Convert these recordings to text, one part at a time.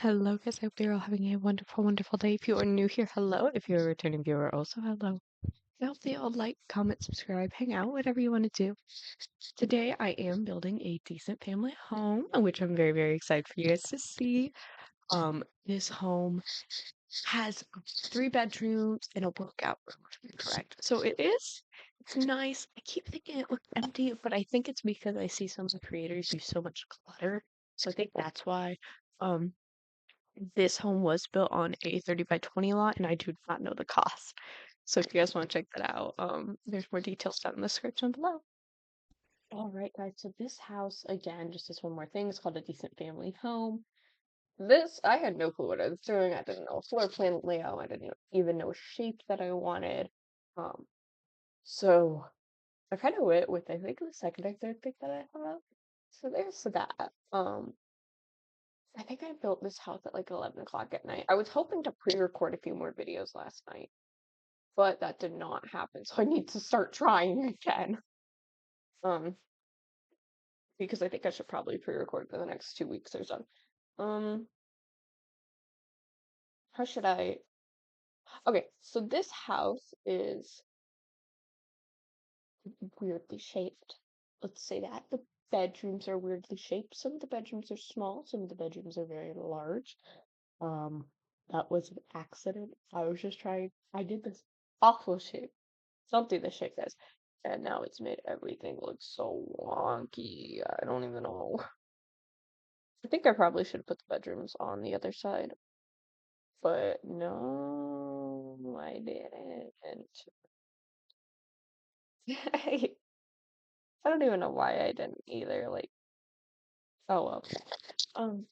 Hello, guys. I hope you're all having a wonderful, wonderful day. If you are new here, hello. If you're a returning viewer, also hello. I hope that you all like, comment, subscribe, hang out, whatever you want to do. Today, I am building a decent family home, which I'm very, very excited for you guys to see. This home has 3 bedrooms and a workout room, to be correct. So it's nice. I keep thinking it looks empty, but I think it's because I see some of the creators use so much clutter. So I think that's why. Um, this home was built on a 30 by 20 lot, and I do not know the cost. So if you guys want to check that out, there's more details down in the description below. All right, guys. So this house, again, just as one more thing, is called a decent family home. This, I had no clue what I was doing. I didn't know floor plan layout. I didn't even know shape that I wanted. Um, so I kind of went with, I think, the second or third thing that I thought of. So there's that. I think I built this house at like 11 o'clock at night. I was hoping to pre-record a few more videos last night, but that did not happen, so I need to start trying again. Um, because I think I should probably pre-record for the next 2 weeks or so. Um, how should I? Okay, so this house is weirdly shaped. Let's say that. The bedrooms are weirdly shaped. Some of the bedrooms are small, some of the bedrooms are very large. Um, that was an accident. I was just trying, I did this awful shape. Something the shape guys. And now it's made everything look so wonky. I don't even know. I think I probably should have put the bedrooms on the other side. But no, I didn't. I don't even know why I didn't either. Like, oh well. Um,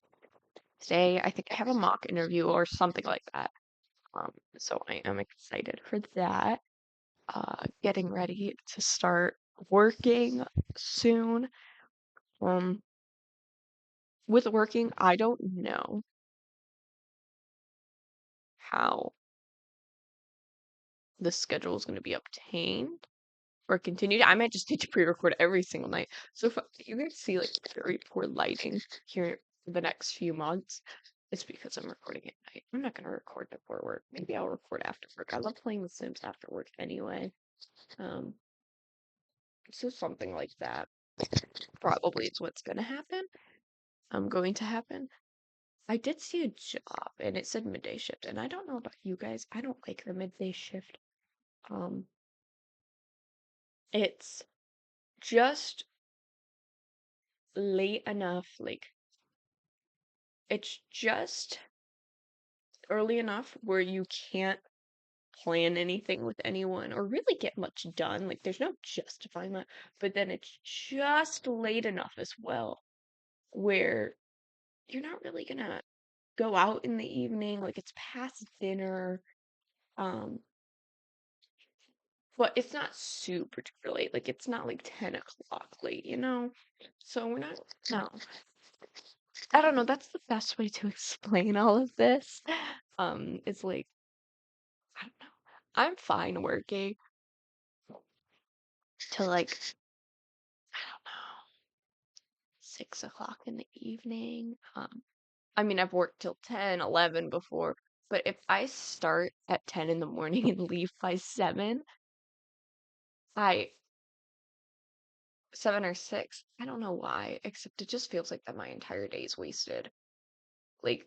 Today I think I have a mock interview or something like that. So I am excited for that. Getting ready to start working soon. Um, with working, I don't know how the schedule is going to be obtained or continued. I might just need to pre-record every single night. So if you guys see like very poor lighting here for the next few months, it's because I'm recording at night. I'm not going to record before work. Maybe I'll record after work. I love playing The Sims after work anyway. Um, so something like that probably is what's going to happen. I'm going to happen. I did see a job and it said midday shift, and I don't know about you guys. I don't like the midday shift. Um, it's just late enough, like it's just early enough where you can't plan anything with anyone or really get much done. Like there's no justifying that, but then it's just late enough as well where you're not really gonna go out in the evening, like it's past dinner. Um, but it's not super duper late. Like it's not like 10 o'clock late, you know? So we're not, no. I don't know. That's the best way to explain all of this. It's like, I don't know. I'm fine working till like, I don't know, 6 o'clock in the evening. I mean, I've worked till 10, 11 before, but if I start at 10 in the morning and leave by 7, I 7 or 6. I don't know why, except it just feels like that my entire day is wasted. Like,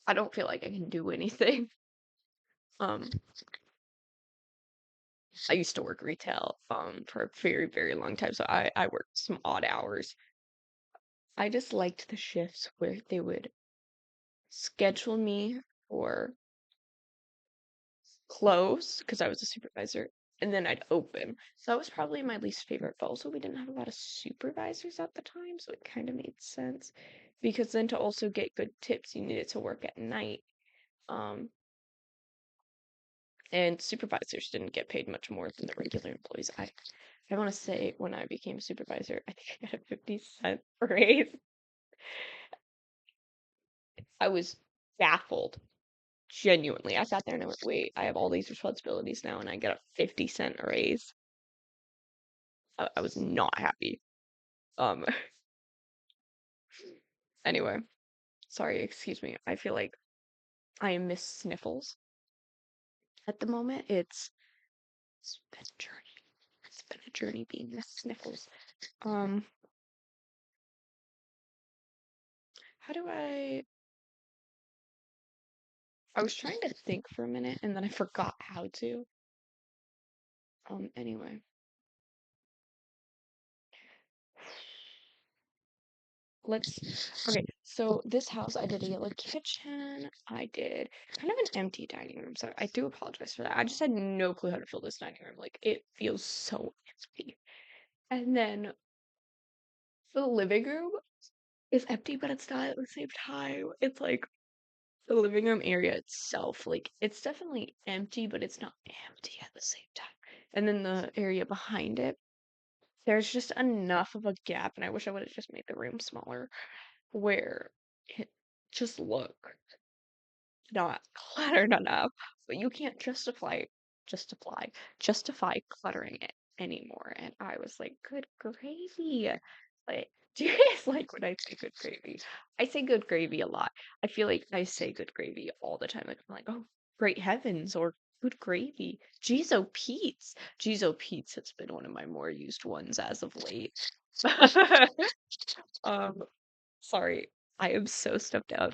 I don't feel like I can do anything. Um, I used to work retail for a very, very long time, so I worked some odd hours. I just liked the shifts where they would schedule me for close because I was a supervisor, and then I'd open. So that was probably my least favorite, but also we didn't have a lot of supervisors at the time, so it kind of made sense. Because then to also get good tips, you needed to work at night. Um, and supervisors didn't get paid much more than the regular employees. I want to say when I became a supervisor, I think I got a 50-cent raise. I was baffled. Genuinely. I sat there and I went, wait, I have all these responsibilities now and I get a 50-cent raise. I was not happy. Um, anyway, Sorry, excuse me. I feel like I miss sniffles at the moment. It's been a journey. It's been a journey being Miss Sniffles. Um, how do I was trying to think for a minute and then I forgot how to. Anyway. Okay, so this house I did a yellow kitchen. I did kind of an empty dining room, so I do apologize for that. I just had no clue how to fill this dining room. Like, it feels so empty. And then the living room is empty, but it's not at the same time. It's like the living room area itself, like it's definitely empty, but it's not empty at the same time. And then the area behind it, there's just enough of a gap, and I wish I would have just made the room smaller, where it just look not cluttered enough, but you can't justify justify cluttering it anymore. And I was like, good gravy. Like, do you guys like when I say good gravy? I say good gravy a lot. I feel like I say good gravy all the time. Like I'm like, oh, great heavens, or good gravy. Geez, oh Pete's. Geez, oh Pete's has been one of my more used ones as of late. um, sorry, I am so stuffed out.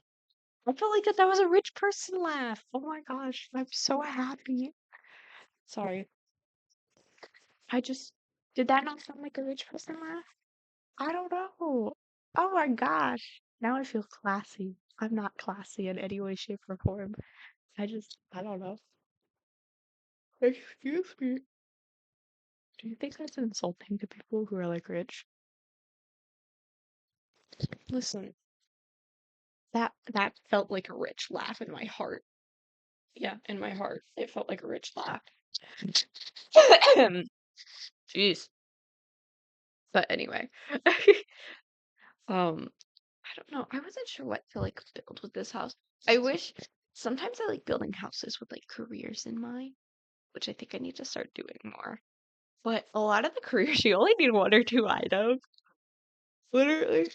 I felt like that was a rich person laugh. Oh my gosh, I'm so happy. Sorry. I just did that not sound like a rich person laugh? I don't know. Oh my gosh. Now I feel classy. I'm not classy in any way, shape, or form. I don't know. Excuse me. Do you think that's insulting to people who are like rich? Listen, that felt like a rich laugh in my heart. Yeah, in my heart. It felt like a rich laugh. Jeez. But anyway. I don't know. I wasn't sure what to like build with this house. I wish sometimes I like building houses with like careers in mind, which I think I need to start doing more. But a lot of the careers you only need one or two items. Literally.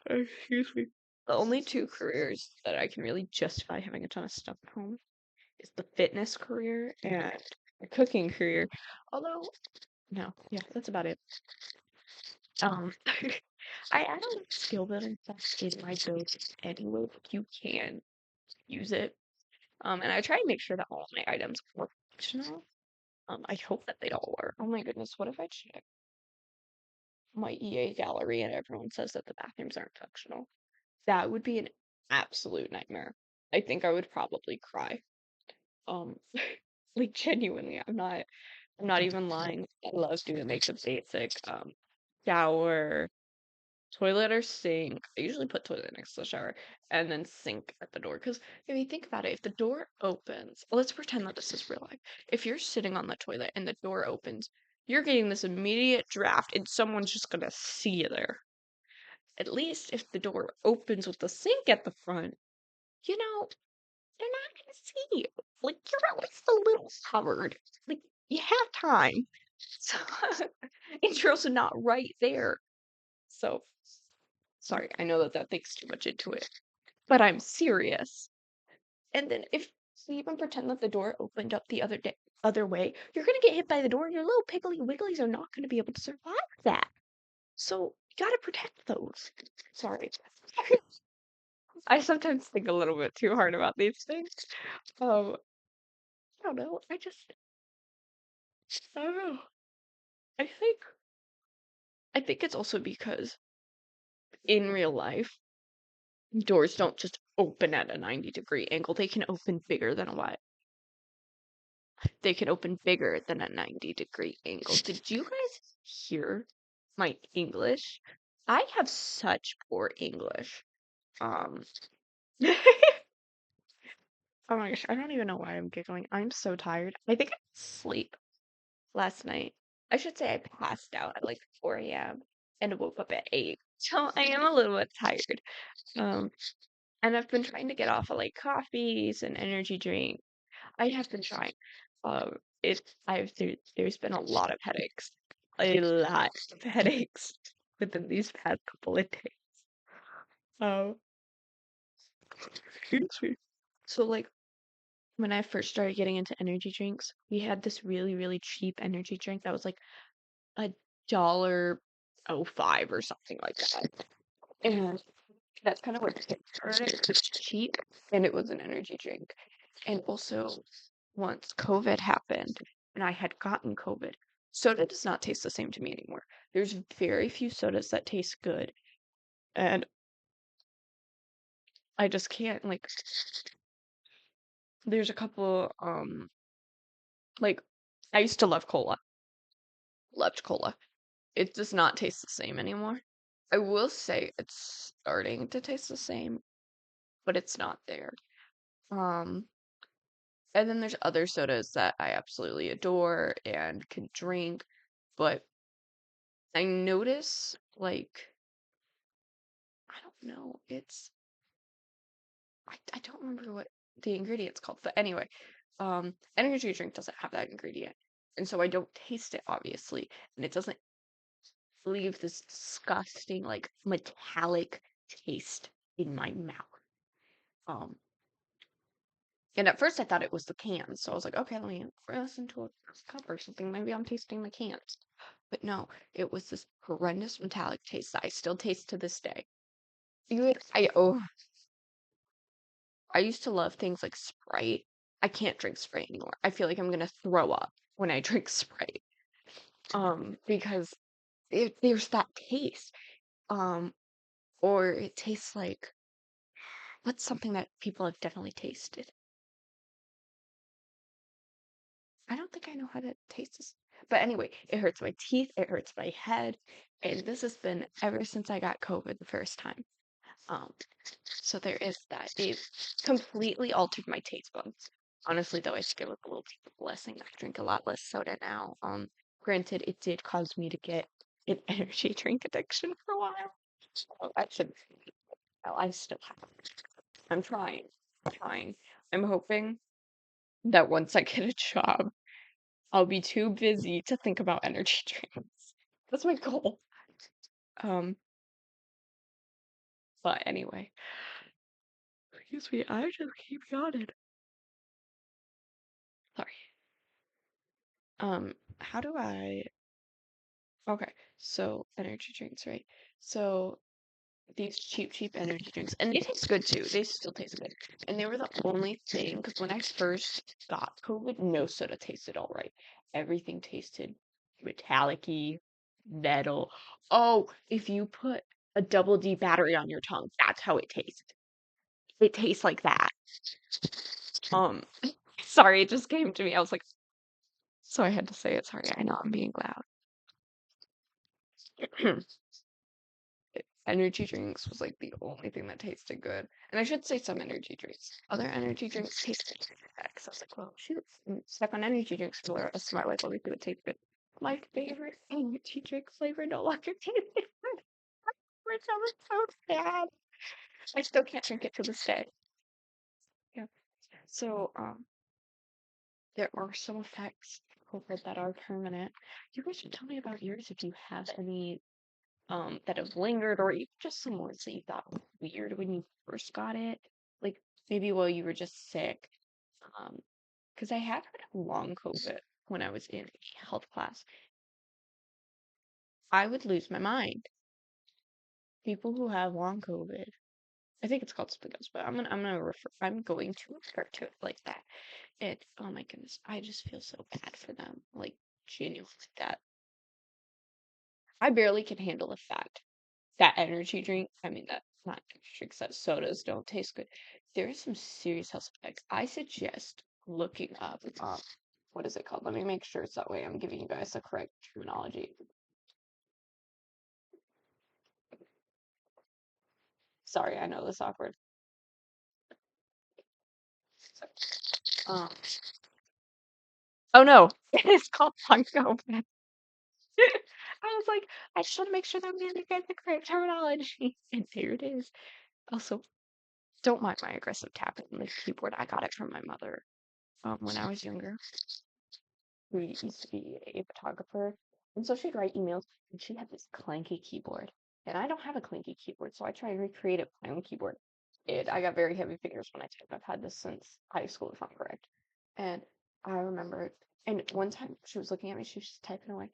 Excuse me. The only two careers that I can really justify having a ton of stuff at home is the fitness career and the cooking career. Although, no, yeah, that's about it. Um, I don't like skill building stuff in my build anyway, but you can use it. And I try and make sure that all my items are functional. I hope that they all are. Oh my goodness, what if I check my EA gallery and everyone says that the bathrooms aren't functional? That would be an absolute nightmare. I think I would probably cry. Um, like genuinely, I'm not even lying. I love doing like the basic shower, toilet or sink. I usually put toilet next to the shower and then sink at the door. Because if you think about it, if the door opens, let's pretend that this is real life. If you're sitting on the toilet and the door opens, you're getting this immediate draft and someone's just gonna see you there. At least if the door opens with the sink at the front, you know, they're not gonna see you. Like you're at least a little covered. Like you have time. So and you're also not right there. So sorry, I know that that takes too much into it, but I'm serious. And then if we even pretend that the door opened up the other way, you're gonna get hit by the door, and your little piggly wigglies are not gonna be able to survive that. So you gotta protect those. Sorry. I sometimes think a little bit too hard about these things. I don't know. I don't know. I think I think it's also because in real life, doors don't just open at a 90-degree angle. They can open bigger than a what? They can open bigger than a 90-degree angle. Did you guys hear my English? I have such poor English. Um, oh my gosh, I don't even know why I'm giggling. I'm so tired. I think I sleep last night. I should say I passed out at like 4 a.m. and woke up at 8. So I am a little bit tired. Um, and I've been trying to get off of like coffees and energy drink. I have been trying. It there's been a lot of headaches, a lot of headaches within these past couple of days. Oh, Excuse me. So like when I first started getting into energy drinks, we had this really, really cheap energy drink that was like $1.05 or something like that. And that's kind of what started. It was cheap and it was an energy drink. And also, once COVID happened and I had gotten COVID, soda does not taste the same to me anymore. There's very few sodas that taste good. And I just can't, like, there's a couple, like, I used to love cola. Loved cola. It does not taste the same anymore. I will say it's starting to taste the same, but it's not there. Um, and then there's other sodas that I absolutely adore and can drink, but I notice like I don't know, I don't remember what the ingredient's called, but anyway, energy drink doesn't have that ingredient. And so I don't taste it obviously, and it doesn't leave this disgusting like metallic taste in my mouth. Um And at first I thought it was the cans. So I was like, okay, let me pour this into a cup or something. Maybe I'm tasting the cans. But no, it was this horrendous metallic taste that I still taste to this day. I used to love things like Sprite. I can't drink Sprite anymore. I feel like I'm gonna throw up when I drink Sprite. Because there's that taste. Um, or it tastes like what's something that people have definitely tasted? I don't think I know how to taste this. But anyway, it hurts my teeth, it hurts my head, and this has been ever since I got COVID the first time. Um, so there is that. It completely altered my taste buds. Honestly, though, I think it was a little bit of a blessing. I drink a lot less soda now. Granted, it did cause me to get an energy drink addiction for a while. So I should. Well, I still have. I'm trying. I'm trying. I'm hoping that once I get a job, I'll be too busy to think about energy drinks. That's my goal. Um, but anyway, excuse me, I just keep yawning. Sorry. How do I? Okay, so energy drinks, right? So these cheap energy drinks, and they taste good too. They still taste good, and they were the only thing because when I first got COVID, no soda tasted all right. Everything tasted metallic-y, metal. Oh, if you put a double D battery on your tongue, that's how it tastes. It tastes like that. Um, sorry, it just came to me. I was like, so I had to say it. Sorry, I know I'm being loud. Energy drinks was like the only thing that tasted good. And I should say some energy drinks. Other energy drinks tasted bad because I was like, well, shoot, I'm stuck on energy drinks for the rest of my life. Let me see what tastes good. My favorite energy drink flavor no longer tastes good. Which I was so sad. I still can't drink it to this day. Yeah. So, there are some effects of COVID that are permanent. You guys should tell me about yours if you have any that have lingered or even just some ones that you thought were weird when you first got it. Like maybe while you were just sick. Um, because I have had long COVID when I was in a health class. I would lose my mind. People who have long COVID, I think it's called something else, but I'm going to refer to it like that. It oh my goodness, I just feel so bad for them. Like genuinely that I barely can handle the fact that energy drink, I mean that not energy drinks, that sodas don't taste good. There are some serious health effects. I suggest looking up what is it called? Let me make sure it's that way. I'm giving you guys the correct terminology. Sorry, I know this is awkward. So, um, oh no, it's called long COVID. I was like, I just want to make sure that I'm giving you guys the correct terminology. And there it is. Also, don't mind my aggressive tapping on the keyboard. I got it from my mother when I was younger. Who used to be a photographer. And so she'd write emails, and she had this clanky keyboard. And I don't have a clanky keyboard, so I try and recreate it with my own keyboard. I got very heavy fingers when I type. I've had this since high school, if I'm correct. And I remember, and one time she was looking at me, she was just typing away,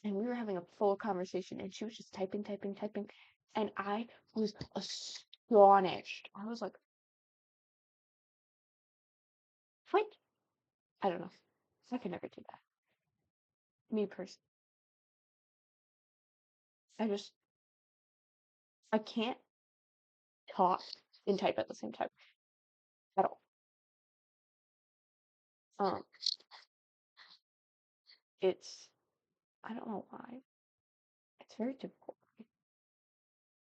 and we were having a full conversation, and she was just typing, typing, typing, and I was astonished. I was like, what? I don't know. I could never do that. Me personally, I just, I can't talk and type at the same time at all. Um, it's, I don't know why. It's very difficult.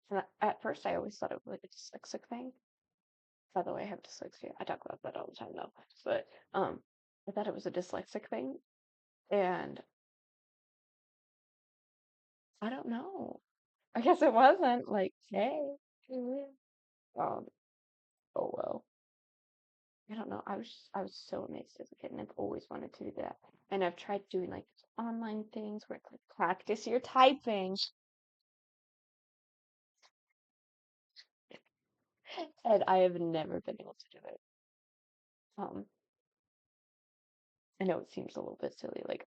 And at first, I always thought it was like a dyslexic thing. By the way, I have dyslexia. I talk about that all the time though. But I thought it was a dyslexic thing, and I don't know. I guess it wasn't. Like, hey, um, oh well. I don't know. I was so amazed as a kid, and I've always wanted to do that. And I've tried doing like online things where it's like practice your typing, and I have never been able to do it. Um, I know it seems a little bit silly, like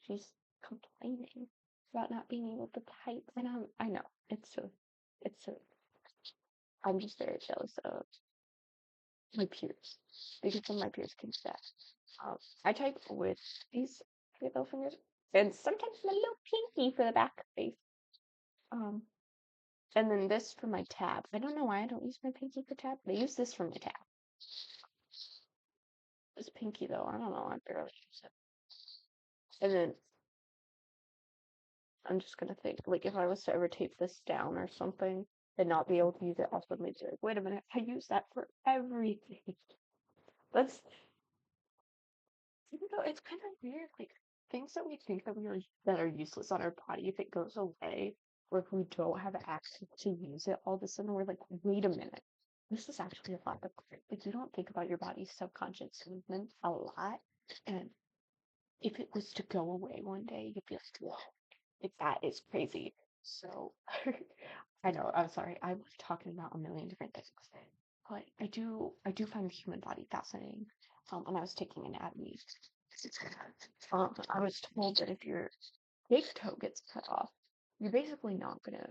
she's complaining about not being able to type, and I know it's so. I'm just very jealous of my peers because some of my peers can do that. I type with these little fingers, and sometimes my little pinky for the back face. Um, and then this for my tab. I don't know why I don't use my pinky for tab. But I use this for my tab. This pinky though, I don't know. I barely use it. And then I'm just gonna think, like, if I was to ever tape this down or something and not be able to use it, I'll suddenly be like, wait a minute, I use that for everything. That's, even though it's kind of weird, like, things that we think that are useless on our body, if it goes away, or if we don't have access to use it, all of a sudden we're like, wait a minute, this is actually a lot of great. Like, you don't think about your body's subconscious movements a lot, and if it was to go away one day, you'd be like, whoa, like that is crazy. So I know, I'm sorry, I was talking about a million different things. But I do find the human body fascinating. When I was taking anatomy, I was told that if your big toe gets cut off, you're basically not gonna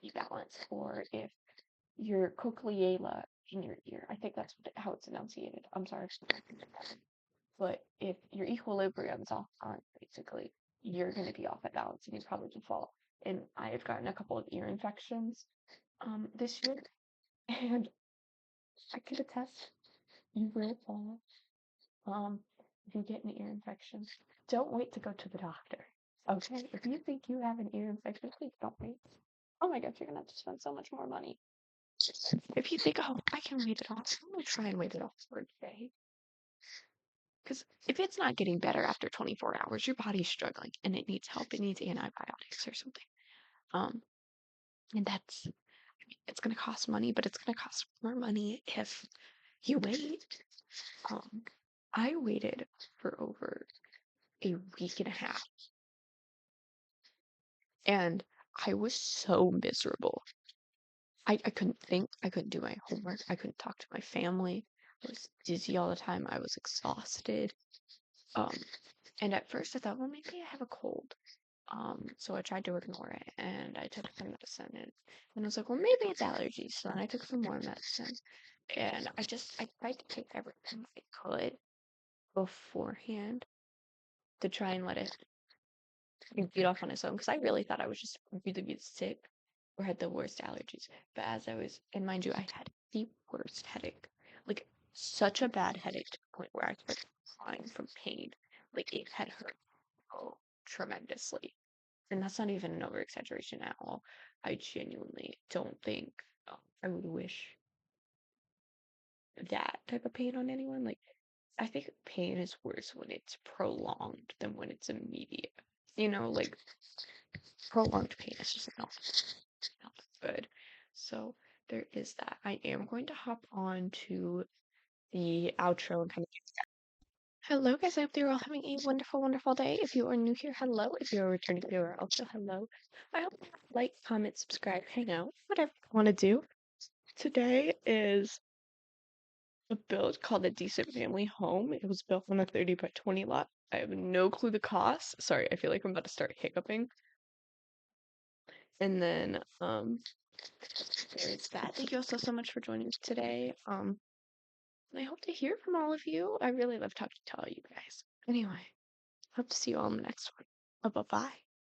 be balanced. Or if your cochleala in your ear, I think that's how it's enunciated. I'm sorry. But if your equilibrium's off, basically, you're going to be off at balance and you probably can fall. And I have gotten a couple of ear infections this year, and I could attest you will fall if you get an ear infection. Don't wait to go to the doctor. Okay? If you think you have an ear infection, please don't wait. Oh my gosh, you're gonna have to spend so much more money. If you think, oh, I can wait it off, I'm gonna try and wait it off for a day. Because if it's not getting better after 24 hours, your body's struggling and it needs help. It needs antibiotics or something. Um, and it's going to cost money, but it's going to cost more money if you wait. Um, I waited for over a week and a half, and I was so miserable. I couldn't think. I couldn't do my homework. I couldn't talk to my family. I was dizzy all the time. I was exhausted. Um, and at first I thought, well, maybe I have a cold. So I tried to ignore it and I took some medicine and I was like, well, maybe it's allergies. So then I took some more medicine and I tried to take everything I could beforehand to try and let it beat off on its own because I really thought I was just really, really sick or had the worst allergies. But as I was, and mind you, I had the worst headache, like such a bad headache to the point where I started crying from pain. Like it had hurt so tremendously. And that's not even an over exaggeration at all. I genuinely don't think I would wish that type of pain on anyone. Like, I think pain is worse when it's prolonged than when it's immediate. You know, like prolonged pain is just not good. So there is that. I am going to hop on to the outro and kind of hello, guys. I hope you're all having a wonderful, wonderful day. If you are new here, hello. If you're a returning viewer, also hello. I hope you like, comment, subscribe, hang out, whatever you want to do. Today is a build called a Decent Family Home. It was built on a 30 by 20 lot. I have no clue the cost. Sorry, I feel like I'm about to start hiccuping. And then there's that. Thank you all so much for joining us today. I hope to hear from all of you. I really love talking to all you guys. Anyway, hope to see you all in the next one. Bye bye.